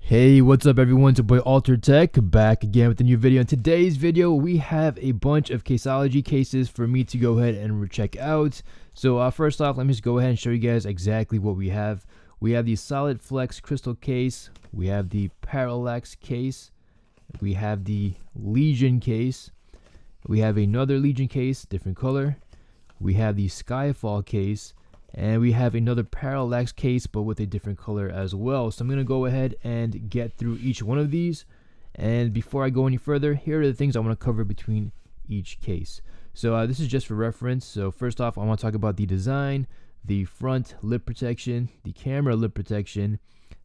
Hey, what's up everyone? It's your boy Altered Tech back again with a new video. In today's video, we have a bunch of Caseology cases for me to go ahead and check out. So first off, let me just go ahead and show you guys exactly what we have. We have the Solid Flex crystal case, we have the Parallax case, we have the Legion case, we have another Legion case, different color, we have the Skyfall case, and we have another Parallax case but with a different color as well. So I'm going to go ahead and get through each one of these, and before I go any further, here are the things I want to cover between each case. So this is just for reference. So first off, I want to talk about the design, the front lip protection, the camera lip protection,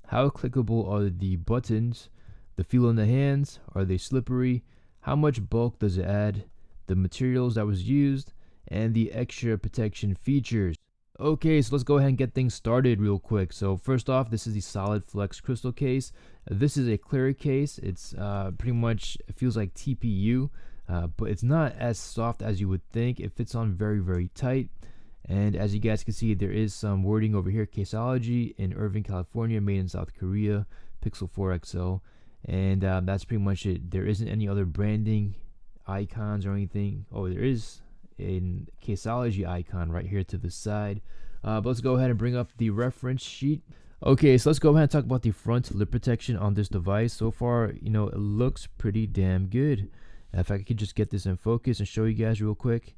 how clickable are the buttons, the feel in the hands, are they slippery, how much bulk does it add, the materials that was used, and the extra protection features. Okay, so let's go ahead and get things started real quick. So first off, this is the Solid Flex crystal case. This is a clear case. It's pretty much, it feels like TPU, but it's not as soft as you would think. It fits on very, very tight. And as you guys can see, there is some wording over here, Caseology in Irvine, California, made in South Korea, Pixel 4 XL. And that's pretty much it. There isn't any other branding icons or anything. Oh, there is a Caseology icon right here to the side. But let's go ahead and bring up the reference sheet. Okay, so let's go ahead and talk about the front lip protection on this device. So far, you know, it looks pretty damn good. If I could just get this in focus and show you guys real quick,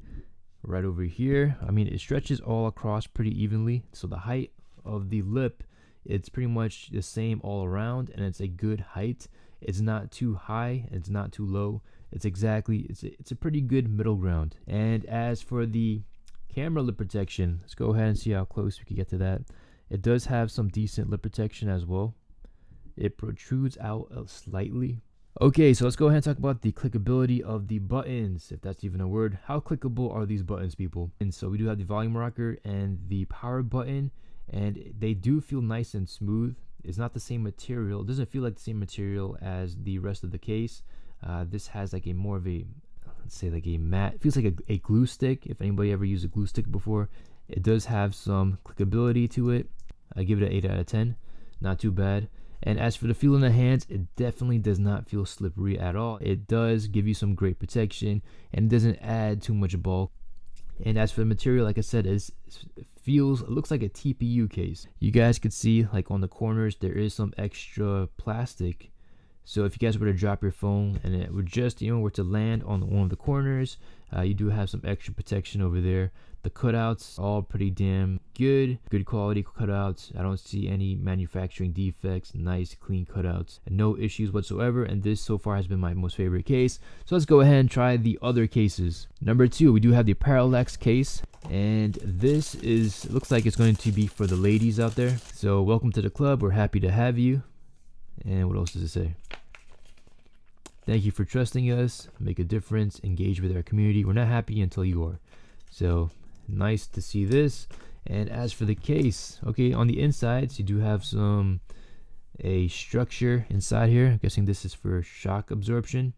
right over here. I mean, it stretches all across pretty evenly. So the height of the lip, it's pretty much the same all around, and it's a good height. It's not too high, it's not too low. It's a pretty good middle ground. And as for the camera lip protection, let's go ahead and see how close we can get to that. It does have some decent lip protection as well. It protrudes out slightly. Okay, so let's go ahead and talk about the clickability of the buttons, if that's even a word. How clickable are these buttons, people? And so we do have the volume rocker and the power button, and they do feel nice and smooth. It's not the same material. It doesn't feel like the same material as the rest of the case. This has like a more of a, let's say like a matte, it feels like a glue stick. If anybody ever used a glue stick before, it does have some clickability to it. I give it an 8 out of 10, not too bad. And as for the feel in the hands, it definitely does not feel slippery at all. It does give you some great protection, and it doesn't add too much bulk. And as for the material, like I said, it looks like a TPU case. You guys could see like on the corners, there is some extra plastic. So if you guys were to drop your phone and it would just, were to land on one of the corners, you do have some extra protection over there. The cutouts, all pretty damn good quality cutouts. I don't see any manufacturing defects. Nice, clean cutouts, and no issues whatsoever. And this so far has been my most favorite case. So let's go ahead and try the other cases. Number 2, we do have the Parallax case. And this looks like it's going to be for the ladies out there. So welcome to the club. We're happy to have you. And what else does it say? Thank you for trusting us. Make a difference. Engage with our community. We're not happy until you are. So nice to see this. And as for the case, okay, on the insides, you do have a structure inside here. I'm guessing this is for shock absorption.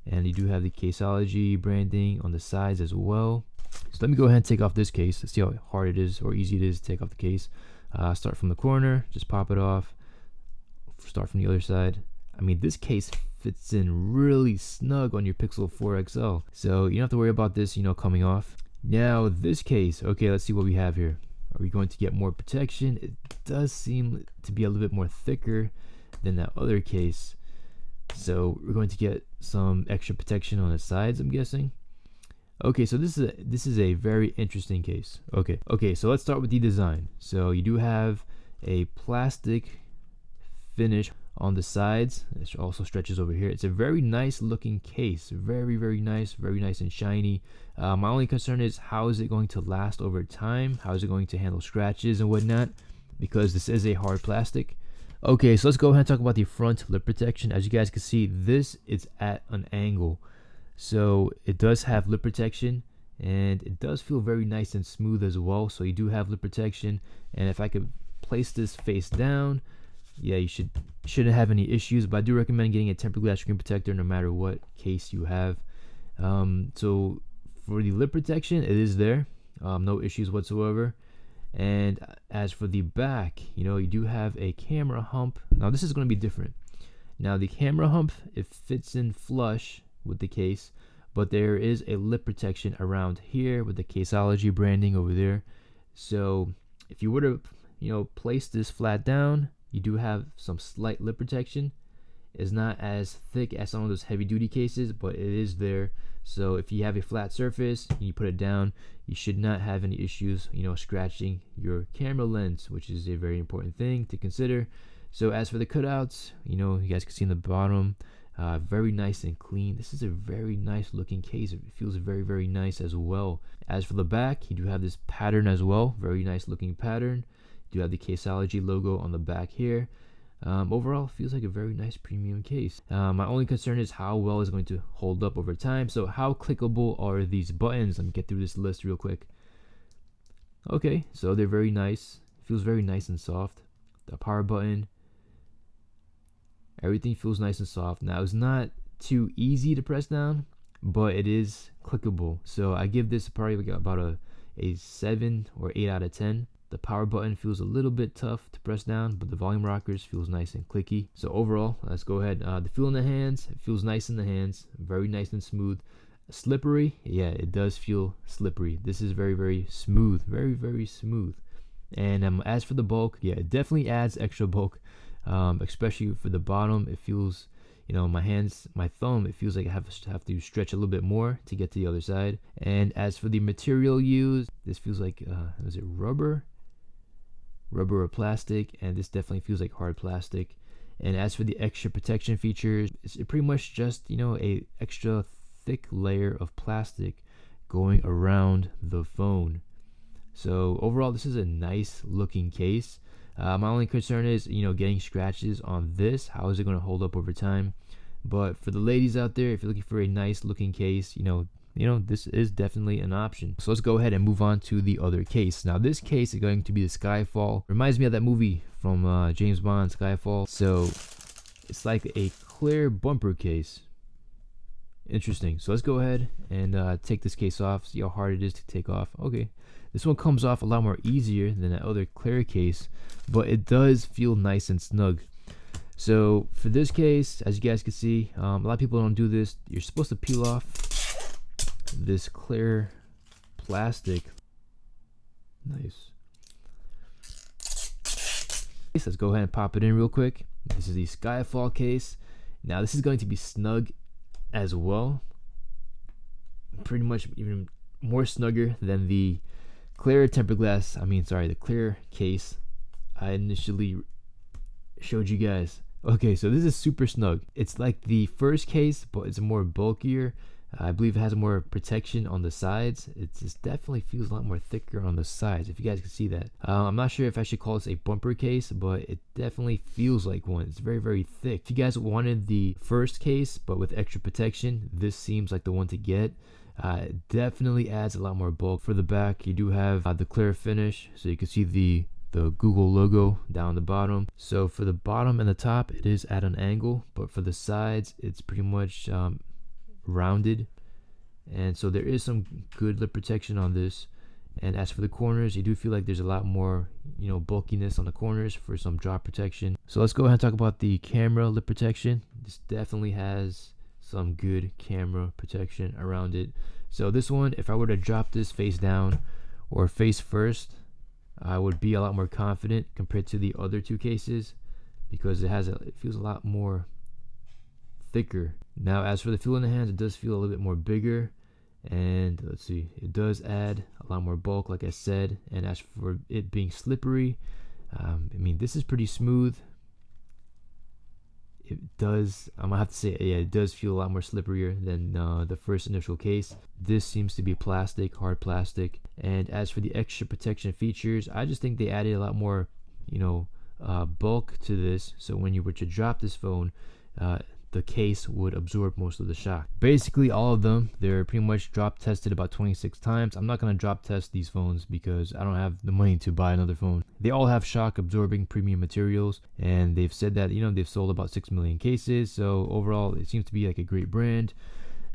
And you do have the Caseology branding on the sides as well. So let me go ahead and take off this case. Let's see how hard it is or easy it is to take off the case. Start from the corner. Just pop it off. Start from the other side. I mean, this case fits in really snug on your Pixel 4 XL, so you don't have to worry about this, coming off. Now this case, okay, let's see what we have here. Are we going to get more protection? It does seem to be a little bit more thicker than that other case, so we're going to get some extra protection on the sides, I'm guessing. Okay, so this is a very interesting case. Okay, so let's start with the design. So you do have a plastic finish on the sides. It also stretches over here. It's a very nice looking case, very nice and shiny. My only concern is, how is it going to last over time? How is it going to handle scratches and whatnot, because this is a hard plastic. Okay, so let's go ahead and talk about the front lip protection. As you guys can see, this is at an angle, so it does have lip protection, and it does feel very nice and smooth as well. So you do have lip protection, and if I could place this face down, yeah, you shouldn't have any issues. But I do recommend getting a tempered glass screen protector no matter what case you have. So for the lip protection, it is there, no issues whatsoever. And as for the back, you do have a camera hump. Now this is going to be different. Now the camera hump, it fits in flush with the case, but there is a lip protection around here with the Caseology branding over there. So if you were to place this flat down, you do have some slight lip protection. It's not as thick as some of those heavy duty cases, but it is there. So if you have a flat surface and you put it down, you should not have any issues scratching your camera lens, which is a very important thing to consider. So as for the cutouts, you guys can see in the bottom, very nice and clean. This is a very nice looking case. It feels very, very nice as well. As for the back, you do have this pattern as well. Very nice looking pattern. You do have the Caseology logo on the back here. Overall, feels like a very nice premium case. My only concern is how well it's going to hold up over time. So how clickable are these buttons? Let me get through this list real quick. Okay, so they're very nice. Feels very nice and soft. The power button. Everything feels nice and soft. Now, it's not too easy to press down, but it is clickable. So I give this probably about a 7 or 8 out of 10. The power button feels a little bit tough to press down, but the volume rockers feels nice and clicky. So overall, let's go ahead. The feel in the hands, it feels nice in the hands. Very nice and smooth. Slippery, yeah, it does feel slippery. This is very, very smooth. Very, very smooth. And as for the bulk, yeah, it definitely adds extra bulk. Especially for the bottom, it feels, my hands, my thumb, it feels like I have to stretch a little bit more to get to the other side. And as for the material used, this feels like, is it rubber or plastic? And this definitely feels like hard plastic. And as for the extra protection features, it's pretty much just, a extra thick layer of plastic going around the phone. So overall, this is a nice looking case. My only concern is, getting scratches on this. How is it going to hold up over time? But for the ladies out there, if you're looking for a nice looking case, this is definitely an option. So let's go ahead and move on to the other case. Now this case is going to be the Skyfall. Reminds me of that movie from James Bond, Skyfall. So it's like a clear bumper case. Interesting. So let's go ahead and take this case off, see how hard it is to take off. Okay. This one comes off a lot more easier than that other clear case, but it does feel nice and snug. So for this case, as you guys can see, a lot of people don't do this. You're supposed to peel off this clear plastic. Nice. Let's go ahead and pop it in real quick. This is the Skyfall case. Now this is going to be snug as well. Pretty much even more snugger than the clear the clear case I initially showed you guys. Okay, so this is super snug. It's like the first case, but it's more bulkier. I believe it has more protection on the sides. It just definitely feels a lot more thicker on the sides, if you guys can see that. I'm not sure if I should call this a bumper case, but it definitely feels like one. It's very, very thick. If you guys wanted the first case, but with extra protection, this seems like the one to get. It definitely adds a lot more bulk. For the back, you do have the clear finish, so you can see the Google logo down the bottom. So for the bottom and the top, it is at an angle, but for the sides, it's pretty much rounded. And so there is some good lip protection on this. And as for the corners, you do feel like there's a lot more bulkiness on the corners for some drop protection. So let's go ahead and talk about the camera lip protection. This definitely has some good camera protection around it. So this one, if I were to drop this face down or face first, I would be a lot more confident compared to the other two cases, because it feels a lot more thicker. Now as for the feel in the hands, it does feel a little bit more bigger, and let's see, it does add a lot more bulk, like I said. And as for it being slippery, this is pretty smooth. It does, I'm gonna have to say, yeah, it does feel a lot more slipperier than the first initial case. This seems to be plastic, hard plastic. And as for the extra protection features, I just think they added a lot more, bulk to this. So when you were to drop this phone, the case would absorb most of the shock. Basically all of them, they're pretty much drop tested about 26 times. I'm not going to drop test these phones because I don't have the money to buy another phone. They all have shock absorbing premium materials, and they've said that they've sold about 6 million cases. So overall, it seems to be like a great brand.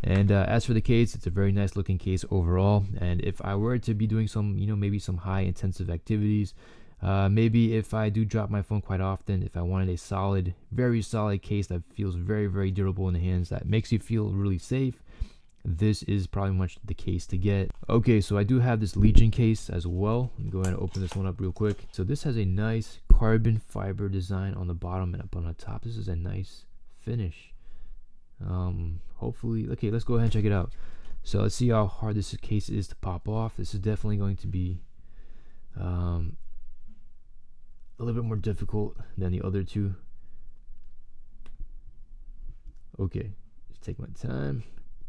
And as for the case, it's a very nice looking case overall. And if I were to be doing some, maybe some high intensive activities, maybe if I do drop my phone quite often, if I wanted a solid, very solid case that feels very, very durable in the hands, that makes you feel really safe, this is probably much the case to get. Okay, so I do have this Legion case as well. Let me go ahead and open this one up real quick. So this has a nice carbon fiber design on the bottom and up on the top. This is a nice finish. Hopefully, okay, let's go ahead and check it out. So let's see how hard this case is to pop off. This is definitely going to be a little bit more difficult than the other two. Okay, just take my time,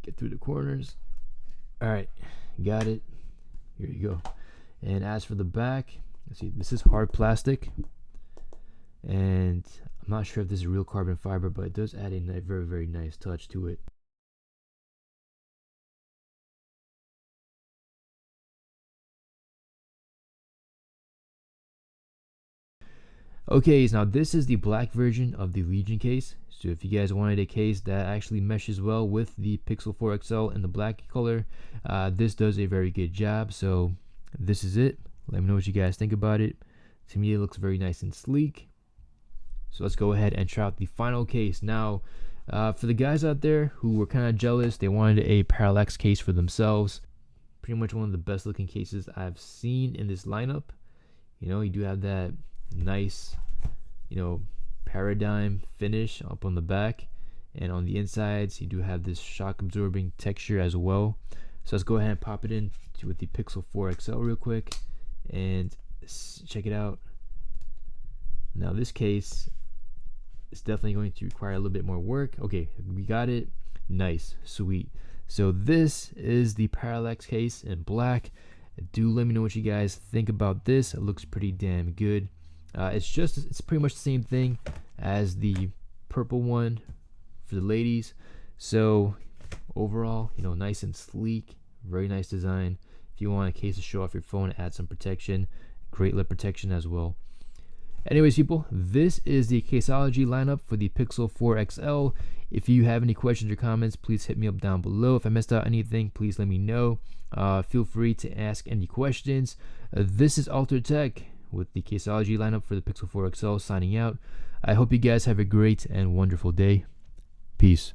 get through the corners. All right, got it. Here you go. And as for the back, let's see, this is hard plastic, and I'm not sure if this is real carbon fiber, but it does add a very, very nice touch to it. Okay, so now this is the black version of the Legion case. So if you guys wanted a case that actually meshes well with the Pixel 4 XL in the black color, this does a very good job. So this is it. Let me know what you guys think about it. To me, it looks very nice and sleek. So let's go ahead and try out the final case. Now, for the guys out there who were kind of jealous, they wanted a Parallax case for themselves. Pretty much one of the best looking cases I've seen in this lineup. You do have that nice, paradigm finish up on the back, and on the insides you do have this shock absorbing texture as well. So let's go ahead and pop it in with the Pixel 4 XL real quick and check it out. Now this case is definitely going to require a little bit more work. Okay, we got it. Nice, sweet. So this is the Parallax case in black. Do let me know what you guys think about this. It looks pretty damn good. It's pretty much the same thing as the purple one for the ladies. So overall, nice and sleek, very nice design. If you want a case to show off your phone, add some protection, great lip protection as well. Anyways, people, this is the Caseology lineup for the Pixel 4 XL. If you have any questions or comments, please hit me up down below. If I missed out anything, please let me know. Feel free to ask any questions. This is Altered Tech with the Caseology lineup for the Pixel 4 XL signing out. I hope you guys have a great and wonderful day. Peace.